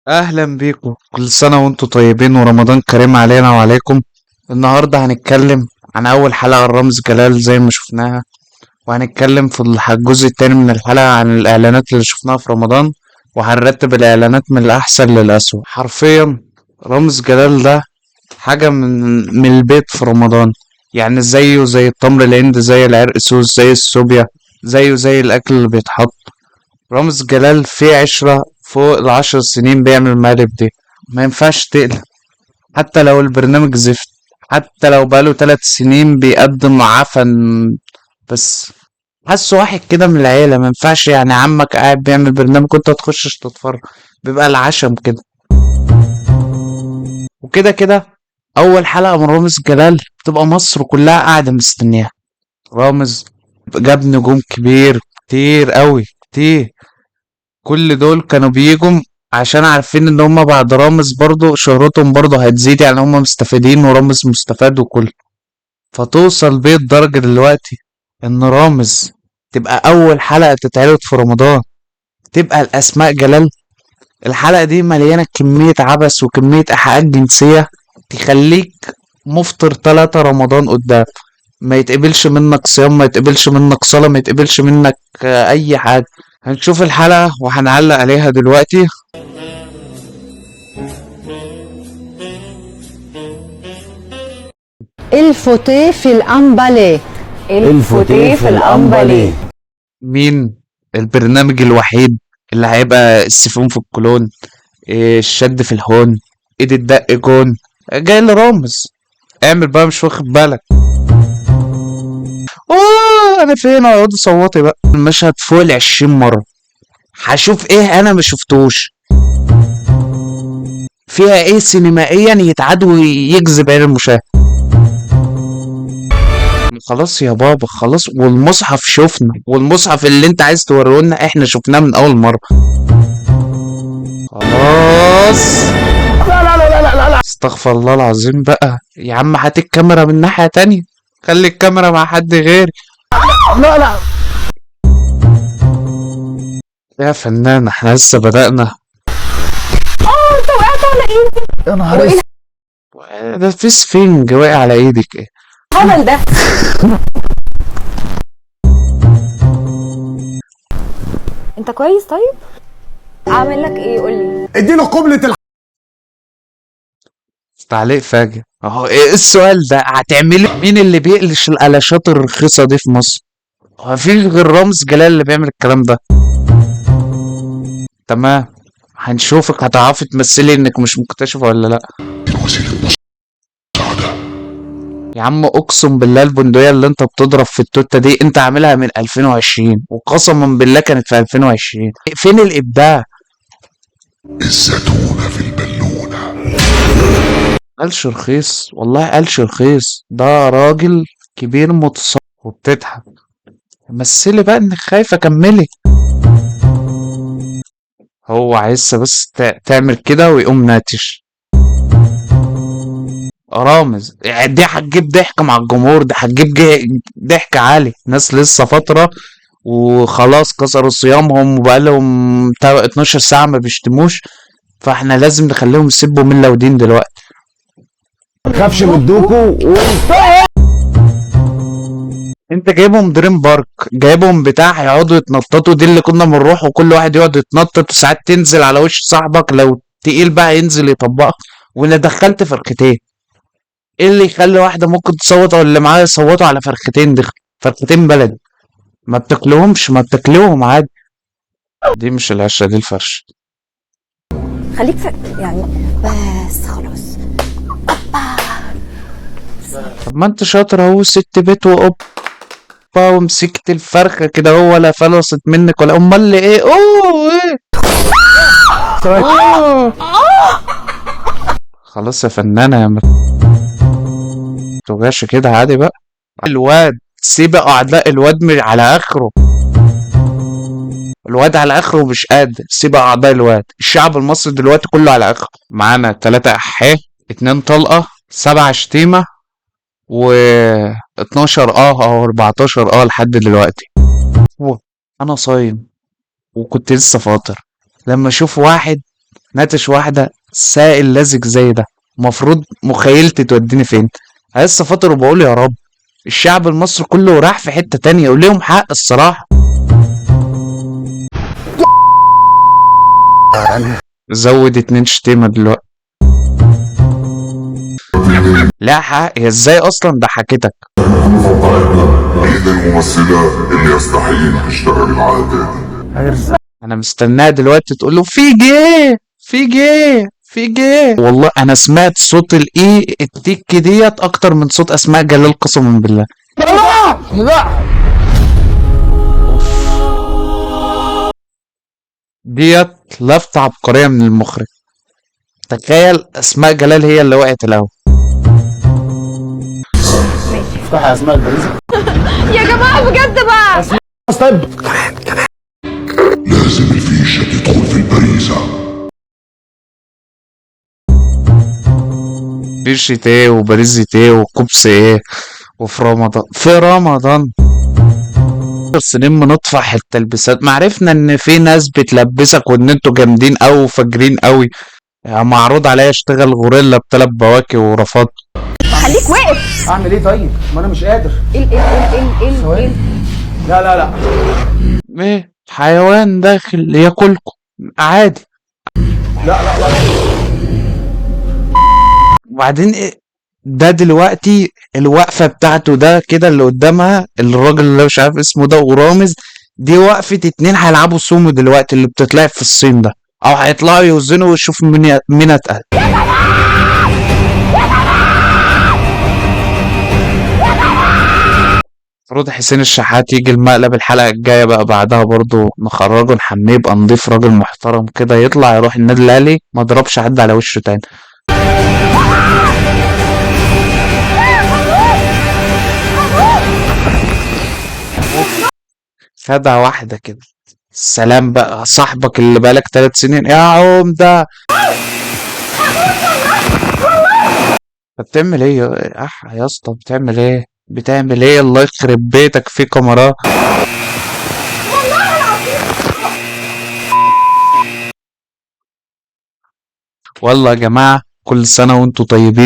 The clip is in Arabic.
اهلا بيكم، كل سنة وانتم طيبين ورمضان كريم علينا وعليكم. النهاردة هنتكلم عن اول حلقة الرامز جلال زي ما شفناها، وهنتكلم في الجزء التاني من الحلقة عن الاعلانات اللي شفناها في رمضان، وهنرتب الاعلانات من الاحسن للاسوأ. حرفيا رامز جلال ده حاجة من البيت في رمضان، يعني زيه زي التمر الهندي، زي العرق سوس، زي السوبيا، زيه زي الاكل اللي بيتحط. رامز جلال فيه عشرة فوق ال10 سنين بيعمل مقالب دي، ما ينفعش تقلق. حتى لو البرنامج زفت، حتى لو بقاله 3 سنين بيقدم عفن، بس حاسه واحد كده من العيلة. ما ينفعش يعني عمك قاعد بيعمل برنامج وانت تخشش تتفرج، بيبقى العشم كده. وكده كده أول حلقة من رامز جلال بتبقى مصر كلها قاعدة مستنياها. رامز جاب نجوم كبير كتير قوي كتير، كل دول كانوا بيجوا عشان عارفين ان هما بعد رامز برضو شهرتهم برضو هتزيد، يعني هما مستفيدين ورامز مستفاد وكل. فتوصل بيه الدرجة دلوقتي ان رامز تبقى اول حلقة تتعرض في رمضان تبقى الاسماء جلال. الحلقة دي مليانة كمية عبث وكمية ايحاءات جنسية تخليك مفطر 3 رمضان قدام. ما يتقبلش منك صيام، ما يتقبلش منك صلاة، ما يتقبلش منك اي حاجة. هنشوف الحلقة وهنعلق عليها دلوقتي. الفوتيه في الأمباليه. الفوتيه في الأمباليه. مين البرنامج الوحيد اللي هيبقى السيفون في الكولون، الشد في الهون، ايد الدق جون، جاي لرامز. اعمل بقى مش واخد بالك. اوه انا فين؟ اقعدوا صوتي بقى المشهد فوق ال20 مرة. هشوف ايه انا ما شفتوش؟ فيها ايه سينمائيا يتعاد ويجذب عين المشاهد؟ خلاص يا بابا خلاص، والمصحف شفنا، والمصحف اللي انت عايز توريه لنا احنا شفناه من اول مرة. خلاص. استغفر الله العظيم بقى يا عم، هات الكاميرا من ناحية تانية، خلي الكاميرا مع حد غيري. لا يا فنان احنا لسه بدأنا. انت وقعت على ايدي. يا نهار اسود. ده في سفنج واقع على ايدك ايه؟ الهبل ده. انت كويس؟ طيب اعمل لك ايه؟ قولي. اديله قبلة تعليق فاجر اهو. ايه السؤال ده؟ هتعملي مين اللي بيقلش القلاشات الرخيصة دي في مصر؟ هو في غير رامز جلال اللي بيعمل الكلام ده؟ تمام، هنشوفك هتعرفي تمثلي انك مش مكتشفة ولا لا. يا عم اقسم بالله البندقية اللي انت بتضرب في التوتة دي انت عاملها من 2020، وقسما بالله كانت في 2020. فين الابداع؟ الزتونة في البالونة. قالش رخيص والله، قالش رخيص، ده راجل كبير متصاب وبتضحك. مثلي بقى انك خايفة، كملي. هو عايزة بس تعمل كده ويقوم ناتش. رامز دي هتجيب ضحك مع الجمهور، دي هتجيب ضحك عالي. ناس لسه فترة وخلاص كسروا صيامهم وبقالهم 12 ساعة ما بيشتموش، فاحنا لازم نخليهم يسبوا ملة ودين دلوقتي. خافش من دوكو انت جايبهم دريم بارك، جايبهم بتاع هيقعدوا يتنططوا، دي اللي كنا بنروح وكل واحد يقعد يتنطط، وساعات تنزل على وش صاحبك لو تقيل بقى ينزل يطبقك، ولا دخلت فرختين. ايه اللي يخلي واحدة ممكن تصوت او اللي معاها يصوتوا على فرختين؟ دي فرختين بلدي ما بتاكلوهمش، ما بتاكلوهم عادي. دي مش العشرة، دي الفرش. خليك يعني بس خلاص. طب ما انت شاطر اهو، ست بيت وقبة ومسكت الفرخة كده هو، ولا فلصت منك ولا امال اللي ايه؟ اوه ايه؟ أوه. خلاص يا فنانة يا توجعش كده عادي بقى. الواد سيب اعداء الواد على اخره، الواد على اخره ومش قادر. سيب اعداء الواد، الشعب المصري دلوقتي كله على اخره. معانا 3 احيه، 2 طلقة، 7 شتيمة، و 12 او 14 لحد دلوقتي. انا صايم وكنت لسه فاطر لما اشوف واحد ناتش واحدة سائل لزج زي ده، المفروض مخيلتي توديني فين؟ لسه فاطر وبقول يا رب. الشعب المصري كله راح في حتة تانية وليهم حق الصراحة. زود 2 شتيمة دلوقتي. لا حق، هي ازاي اصلا ضحكتك؟ مين الممثلة اللي يستحيل تشتغل العادة؟ انا مستناها دلوقتي تقول له في جه في جه في جه. والله انا سمعت صوت الايه التك ديت اكتر من صوت اسماء جلال قسما بالله. ديت لفتة عبقرية من المخرج. تخيل اسماء جلال هي اللي وقعت الاول. افتحي يا اسماء البريزة. يا جماعه بجد بقى. طيب لازم الفيشة تدخل في البريزة. بيشة ايه وبريزة ايه وكوبس ايه وفي رمضان في رمضان 10 سنين بندفع التلبيسات. معرفنا ان في ناس بتلبسك وان انتوا جامدين اوي وفاجرين اوي. يعني معروض عليا اشتغل غوريلا ب3 بواكي ورفضت. خليك واقف. اعمل ايه طيب؟ ما انا مش قادر. ايه لا لا لا ايه حيوان داخل ياكلكم عادي. لا لا لا. وبعدين ايه ده دلوقتي الوقفة بتاعته ده كده اللي قدامها الراجل اللي مش عارف اسمه ده ورامز. دي وقفة 2 هيلعبوا سومو دلوقتي اللي بتتلعب في الصين ده، او هيطلعوا يوزنوا ويشوفوا مين اتقل. المفروض حسين الشحات يجي المقلب الحلقة الجاية بقى بعدها برضو نخرجه نحميه يبقى نضيف راجل محترم كده يطلع يروح النادي الأهلي ما ضربش حد على وشه تاني. خدها واحدة كده. سلام بقى صاحبك اللي بقالك 3 سنين يا عمدة. بتعمل ايه يا اسطى بتعمل ايه؟ بتعمل ايه؟ الله يخرب بيتك في كاميرات. والله يا جماعة كل سنة وانتوا طيبين.